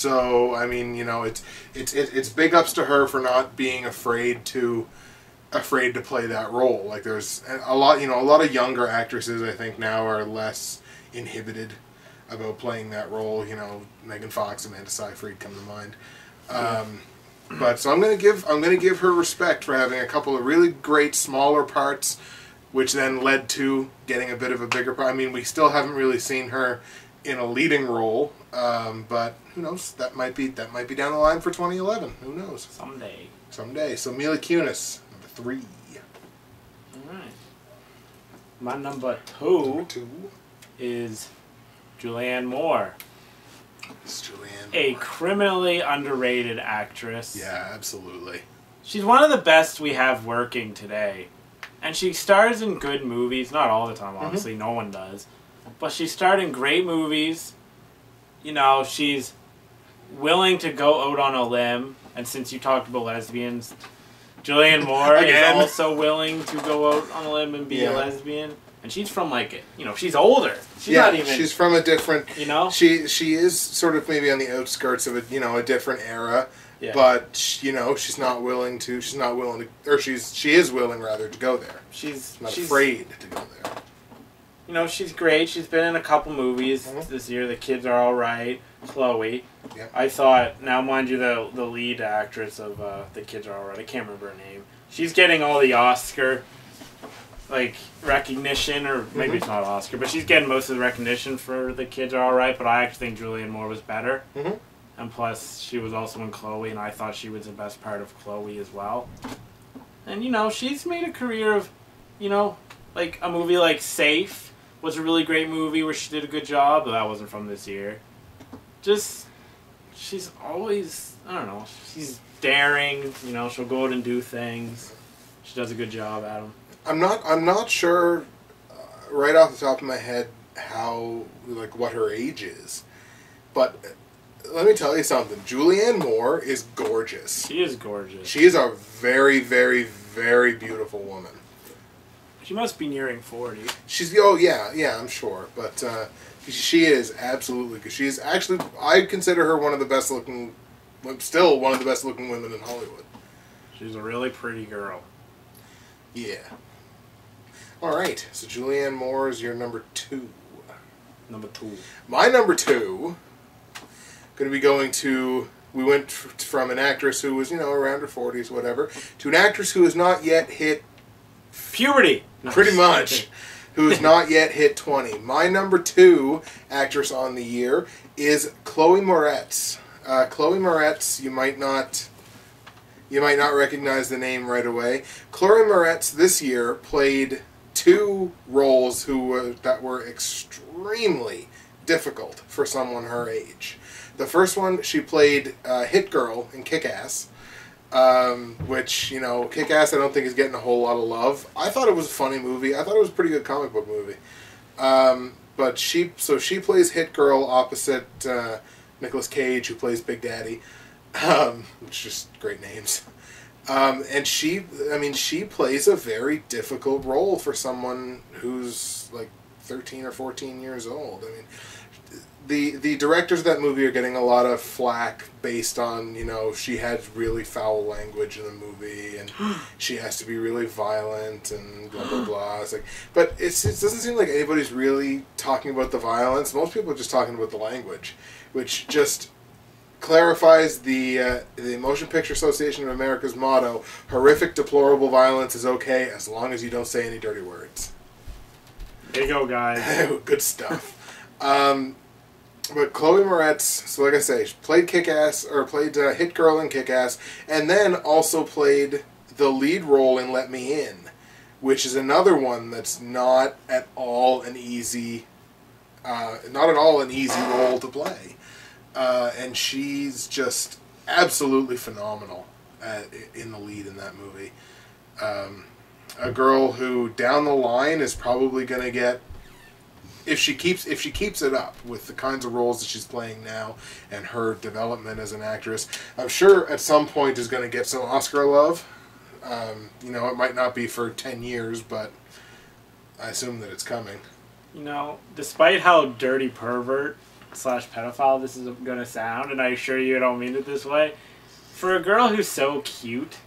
So I mean, you know, it's big ups to her for not being afraid to play that role. Like there's a lot, you know, a lot of younger actresses I think now are less inhibited about playing that role. You know, Megan Fox, Amanda Seyfried come to mind. But so I'm gonna give her respect for having a couple of really great smaller parts, which then led to getting a bit of a bigger part. I mean, we still haven't really seen her in a leading role, but who knows? That might be down the line for 2011. Who knows? Someday. So Mila Kunis, number 3. All right. My number two is Julianne Moore. It's Julianne Moore. A criminally underrated actress. Yeah, absolutely. She's one of the best we have working today. And she stars in good movies. Not all the time, obviously. No one does. But she starred in great movies. You know, she's willing to go out on a limb. And since you talked about lesbians, Julianne Moore is also willing to go out on a limb and be a lesbian. And she's from, like, you know, she's older. She's not even... she's from a different... You know? She is sort of maybe on the outskirts of a, you know, a different era. Yeah. But, you know, she's not willing to... Or she is willing, rather, to go there. She's not afraid to go there. You know, she's great. She's been in a couple movies this year. The Kids Are All Right. Chloe. Yeah. I thought... Now, mind you, the lead actress of The Kids Are All Right, I can't remember her name. She's getting all the Oscar... like recognition, or maybe it's not Oscar, but she's getting most of the recognition for The Kids Are All Right. But I actually think Julianne Moore was better, and plus she was also in Chloe, and I thought she was the best part of Chloe as well. And you know, she's made a career of, you know, like a movie like Safe was a really great movie where she did a good job, but that wasn't from this year. Just she's always, I don't know, she's daring. You know, she'll go out and do things. She does a good job at them. I'm not sure right off the top of my head how, like, what her age is, but let me tell you something. Julianne Moore is gorgeous. She is gorgeous. She is a very, very, very beautiful woman. She must be nearing 40. She's I'm sure, but she is absolutely, because she is actually, I consider her one of the best looking, still one of the best looking women in Hollywood. She's a really pretty girl. Yeah. All right, so Julianne Moore is your number 2. Number 2. My number 2, going to be going to, we went from an actress who was, you know, around her 40s, whatever, to an actress who has not yet hit... puberty! Pretty much. Who has not yet hit 20. My number 2 actress on the year is Chloe Moretz. Chloe Moretz, you might not recognize the name right away. Chloe Moretz this year played 2 roles that were extremely difficult for someone her age. The first one, she played Hit Girl in Kick-Ass, which, you know, Kick-Ass I don't think is getting a whole lot of love. I thought it was a funny movie. I thought it was a pretty good comic book movie. But she plays Hit Girl opposite Nicolas Cage, who plays Big Daddy. Which is just great names. And she plays a very difficult role for someone who's like 13 or 14 years old. I mean, the directors of that movie are getting a lot of flack based on, you know, she has really foul language in the movie, and she has to be really violent, and blah, blah, blah. It's like, but it doesn't seem like anybody's really talking about the violence. Most people are just talking about the language, which just... clarifies the Motion Picture Association of America's motto: horrific, deplorable violence is okay as long as you don't say any dirty words. There you go, guys. Good stuff. But Chloe Moretz, so like I say, she played Kick-Ass, or played Hit Girl in Kick-Ass, and then also played the lead role in Let Me In, which is another one that's not at all an easy role to play. And she's just absolutely phenomenal in the lead in that movie. A girl who down the line is probably going to get, if she keeps it up with the kinds of roles that she's playing now and her development as an actress, I'm sure at some point is going to get some Oscar love. You know, it might not be for 10 years, but I assume that it's coming. You know, despite how dirty pervert slash pedophile this is going to sound, and I assure you I don't mean it this way. For a girl who's so cute,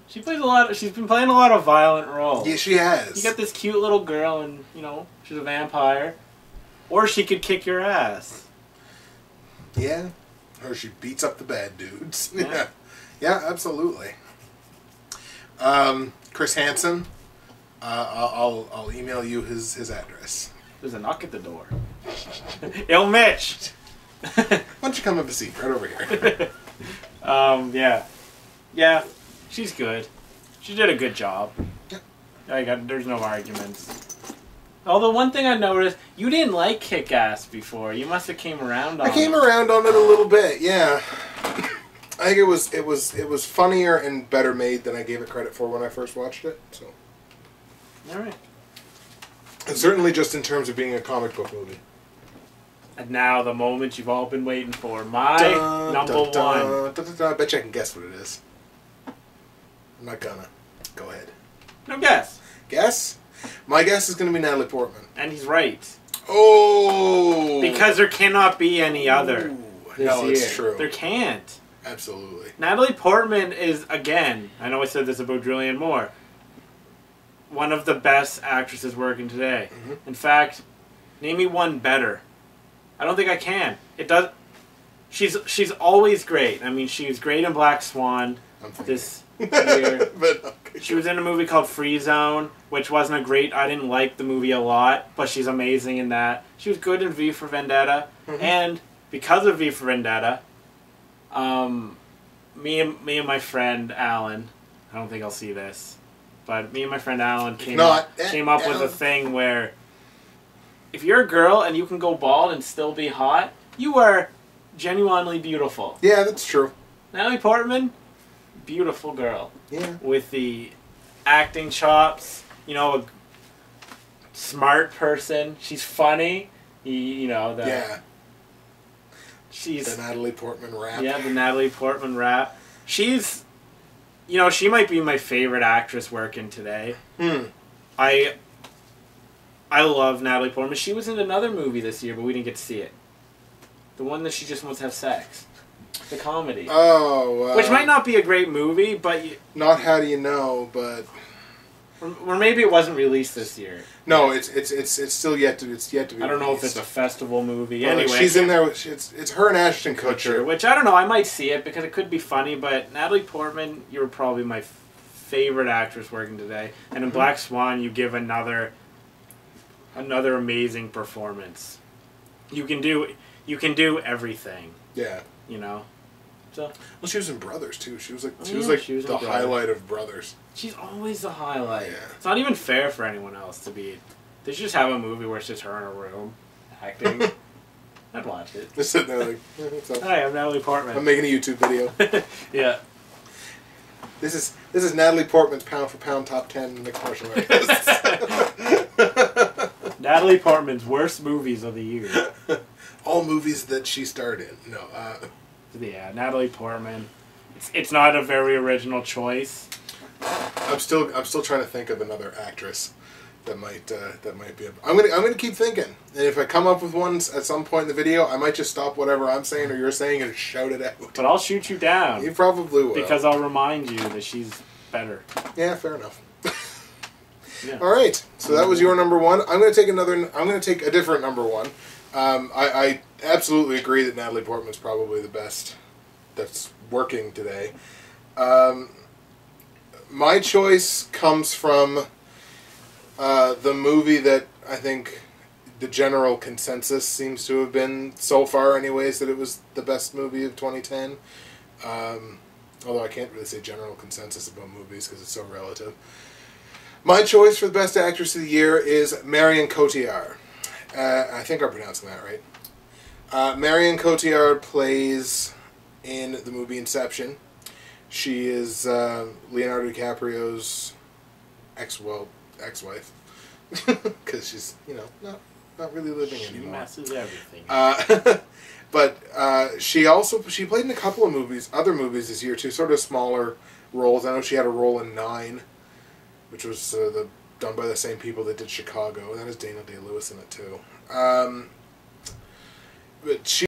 she's been playing a lot of violent roles. Yeah, she has. You got this cute little girl, and, you know, she's a vampire. Or she could kick your ass. Yeah. Or she beats up the bad dudes. Yeah. Yeah. Yeah, absolutely. Chris Hansen, I'll email you his address. There's a knock at the door. Yo, Mitch! Why don't you come have a seat right over here? Yeah. Yeah, she's good. She did a good job. Yeah. There's no arguments. Although one thing I noticed, you didn't like Kick-Ass before. You must have came around on it. I came around on it a little bit, yeah. I think it was funnier and better made than I gave it credit for when I first watched it. So. All right. And certainly just in terms of being a comic book movie. And now the moment you've all been waiting for. My number one. I bet you I can guess what it is. I'm not gonna. Go ahead. No guess. Guess? My guess is going to be Natalie Portman. And he's right. Oh! Because there cannot be any other. Ooh. No, year. it's true. There can't. Absolutely. Natalie Portman is, again, I know I said this about Julianne Moore, one of the best actresses working today. Mm-hmm. In fact, name me one better. I don't think I can. It does. She's always great. I mean, she was great in Black Swan this year. But, okay. She was in a movie called Free Zone, which wasn't a great. I didn't like the movie a lot, but she's amazing in that. She was good in V for Vendetta, and because of V for Vendetta, me and my friend Alan, I don't think I'll see this, but me and my friend Alan came up with a thing where if you're a girl and you can go bald and still be hot, you are genuinely beautiful. Yeah, that's true. Natalie Portman, beautiful girl. Yeah. With the acting chops, you know, a smart person. She's funny. Yeah. She's the Natalie Portman rap. Yeah, the Natalie Portman rap. She's, she might be my favorite actress working today. I love Natalie Portman. She was in another movie this year, but we didn't get to see it. The one that she just wants to have sex. The comedy. Oh, which might not be a great movie, but not How Do You Know, but or maybe it wasn't released this year. No, it's still yet to be. I don't know if it's a festival movie. Anyway, she's in there. It's her and Ashton Kutcher. Which I don't know. I might see it because it could be funny. But Natalie Portman, you're probably my favorite actress working today. And in Black Swan, you give another amazing performance. You can do everything. Yeah. So. Well, she was in Brothers too. She was the highlight of Brothers. She's always the highlight. Yeah. It's not even fair for anyone else to be. They should just have a movie where it's just her in a room acting. I'd watch it. Just sitting there like, hi, I'm Natalie Portman. I'm making a YouTube video. Yeah. This is Natalie Portman's pound for pound top 10 mixed martial artists. Natalie Portman's worst movies of the year. All movies that she starred in. No. Yeah, Natalie Portman. It's not a very original choice. I'm still trying to think of another actress that might be. I'm gonna keep thinking, and if I come up with one at some point in the video, I might just stop whatever I'm saying or you're saying and shout it out. But I'll shoot you down. You probably will, because I'll remind you that she's better. Yeah, fair enough. Yeah. All right, so that was your number one. I'm gonna take a different number one. I absolutely agree that Natalie Portman's probably the best that's working today. My choice comes from the movie that I think the general consensus seems to have been, so far anyways, that it was the best movie of 2010. Although I can't really say general consensus about movies because it's so relative. My choice for the best actress of the year is Marion Cotillard. I think I'm pronouncing that right. Marion Cotillard plays in the movie Inception. She is Leonardo DiCaprio's ex-wife. Because she's, not really living anymore. She messes everything. But she played in a couple of other movies this year too, sort of smaller roles. I know she had a role in 9, which was done by the same people that did Chicago. And that has Daniel Day-Lewis in it too. But she